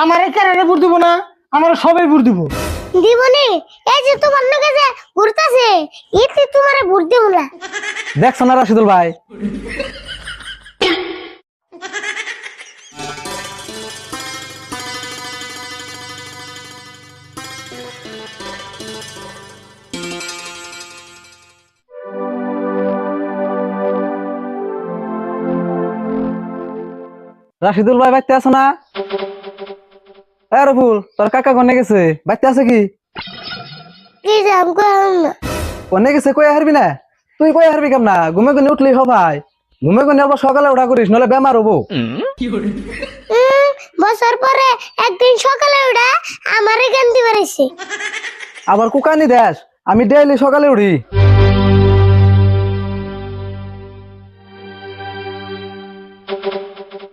আমারে কেরারে ভোট দিব না, আমার সবাই ভোট দিব। দিবনি এই যে তোমার নাকি যে ঘুরতাছে এতে তোমারে ভোট দেব না। দেখছো না রাশিদুল ভাই? রাশিদুল ভাই বাইতে আছো না? রফুল, তোর কাকা কোনে গেছে? বাইতে আছে কি? কি যাম কম না। কোনে গেছে কই হারবি না? তুই কই হারবি কেমন না? ঘুমে ঘুমে উঠলি হ ভাই, ঘুমে ঘুমে আবার সকালে উঠা করিস, নলে বেমার হবো। বছর পরে একদিন সকালে উঠা আমারে গান্দি বাড়াইছে। আবার কুকানি দেশ, আমি ডেইলি সকালে উঠি।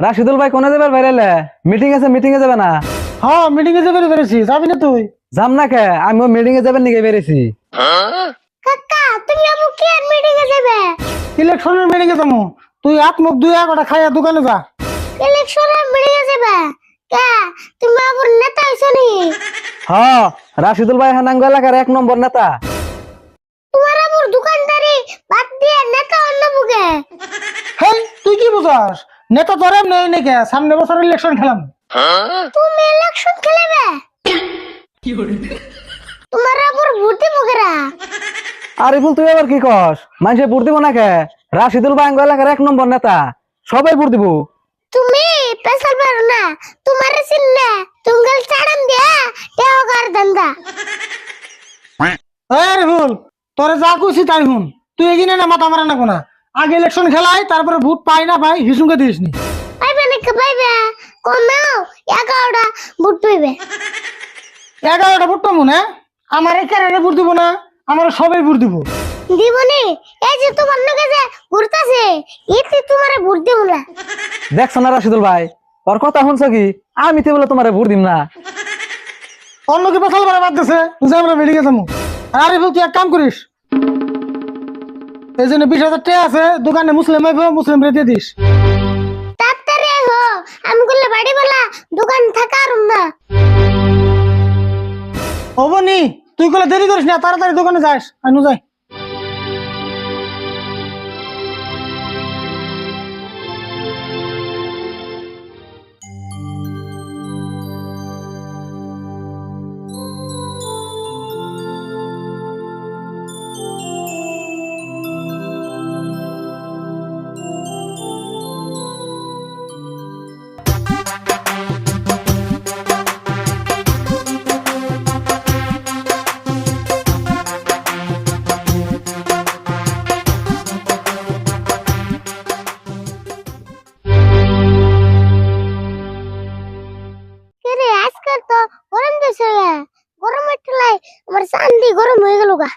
রাশিদুল ভাই কোনে যাবে বাইরে? মিটিং আছে, মিটিং এ যাবে না? হ্যাঁ, মিটিং এ যাবে বেরেছি, যাবি না তুই? যাম না কে, আমিও মিটিং এ যাবেন নিকে বেরেছি। কাকা তুমি আমু কি আর মিটিং এ যাবে? ইলেকশনের মিটিং এ যাবো, তুই হাত মুখ ধুইয়া কটা খাইয়া দোকানে যা। ইলেকশনের মিটিং এ যাবে কে? তুমি আবার নেতা হইছো নি? হ্যাঁ, রাশিদুল ভাই হানাঙ্গ এলাকার 1 নম্বর নেতা। তোমার আবার দোকানদারি বাদ দিয়ে নেতা অন্য বুকে। হেই, তুই কি বুঝাস? নেতা তোর এমনি নাকি, সামনে বছর ইলেকশন খেলাম। তুমি ইলেকশন খেলবে? তোমার আবার ভোট দিব কেরা? আরিফুল, তুই আবার কি কস? মানুষে ভোট দিব না কে? রাশিদুল ভাই আঙ্গ এলাকার 1 নম্বর নেতা, সবাই ভোট দিব। তুমি পেশাল পারো না, তোমার চিন্না তুঙ্গল চাড়াম দিয়া টেও কর দন্দা। আরে ভুল, তোরে যা কইছি তাই হুন। তুই এগিনে না মাথা মারা না কোনা, আগে ইলেকশন খেলাই, তারপরে ভোট পাই না পাই হিসুমকে দিস নি। পাইবে নাকি পাইবে? কমাও 11টা ভোট পাইবে। 11টা ভোট পাবো না, আমারে কেরারে ভোট দিব না, আমার সবাই ভোট দিব। দিবনি এই যে তোমার নাকি যে ঘুরতাছে এতে তোমারে ভোট দেব না। দেখছো না রাশিদুল ভাই, ওর কথা শুনছো কি? আমি তো বলে তোমারে ভোট দিম না। অন্য কি পেশাল পারা বাদ দিছে, বুঝে আমরা বেরিয়ে যাবো। আরে ভুল, তুই এক কাম করিস, এই জন্য 20,000 টাকা আছে দোকানে, মুসলিম আইবো, মুসলিম রেখে দিস। তাড়াতাড়ি হো, আমি করলে বাড়ি বলা দোকান থাকার না। হবো নি, তুই কলে দেরি করিস না, তাড়াতাড়ি দোকানে যাস, আনু যাই। রে আজকাল তো গরম দিছে রে, গরমের ঠেলায় আমার চান্দি গরম হয়ে গেল গা।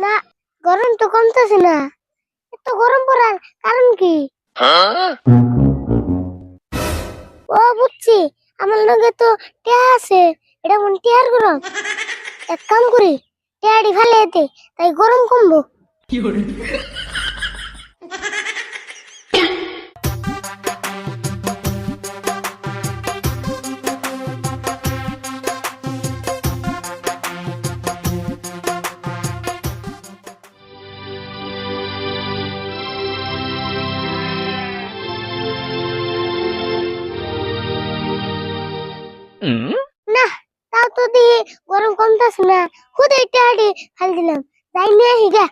না, গরম তো কমতেছে না, এত গরম পড়ার কারণ কি? ও বুঝছি, আমার লগে তো টিয়া আছে, এটা মন টিয়ার গরম। এক কাম করি, টিয়াড়ি ফেলে দে, তাই গরম কমবো। না, তাও তো দিয়ে গরম কমতেছে না, খুদে টিয়াড়ি ফেল দিলাম, যাই নিয়ে আসি গা।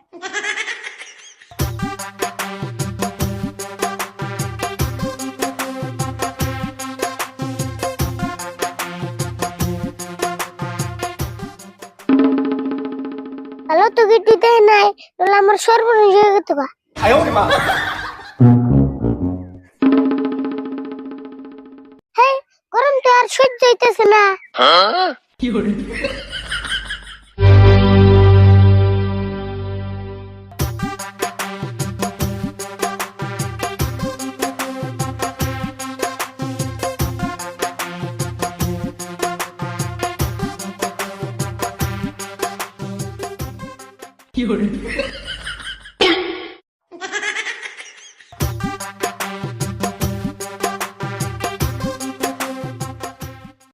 হ্যালো, তো গিট্টি দেয় নাই, তাহলে আমার সর্বনাশ হয়ে গেত গা। হ্যাঁ, গরম তো আর সহ্য হইতেছে না।